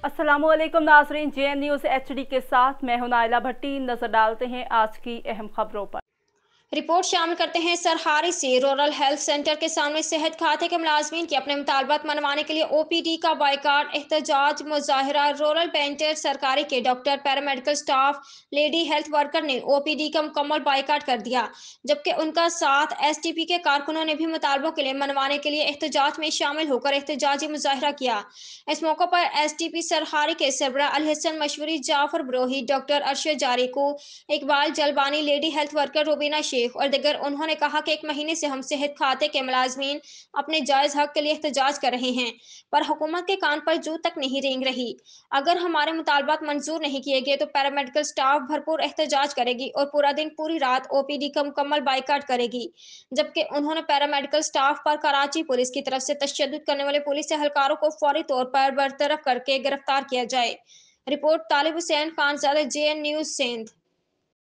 अस्सलाम वालेकुम नाज़रीन, JN न्यूज़ HD के साथ मैं हूं नाइला भट्टी। नजर डालते हैं आज की अहम खबरों पर। रिपोर्ट शामिल करते हैं सरहारी से। रूरल हेल्थ सेंटर के सामने सेहत खाते के मुलाजमीन के अपने मुतालबात मनवाने के लिए OPD का बायकाट, एहतजाज, मुजाहरा। रूरल पेंटर सरकारी के doctor, paramedical staff, lady health worker ने OPD का मुकम्मल बायकाट कर दिया, जबकि उनका साथ STP के कारकुनों ने भी मुतालबों के लिए मनवाने के लिए एहतजाज में शामिल होकर एहतजाजी मुजाहरा किया। इस मौके पर STP सरहारी के सरबराह Al Hasan Mashwari, Jafar Brohi, doctor Arshad Jariko, Iqbal Jalbani, lady health worker Rubina और दिगर। उन्होंने कहा कि 1 महीने से हम सेहत खाते के मुलाजमीन अपने जायज हक के लिए एहतजाज कर रहे हैं, पर हुकूमत के कान पर जू तक नहीं रेंग रही। अगर हमारे मुतालबात मंजूर नहीं किए गए तो पैरामेडिकल स्टाफ भरपूर एहतजाज करेगी और पूरा दिन पूरी रात OPD का मुकम्मल बाइकाट करेगी। जबकि उन्होंने पैरामेडिकल स्टाफ पर कराची पुलिस की तरफ से तशद्दुद करने वाले पुलिस एहलकारों को फौरी तौर पर बरतरफ करके गिरफ्तार किया जाए। रिपोर्ट तालिब हुसैन खानजादा, JN न्यूज़, सिंध।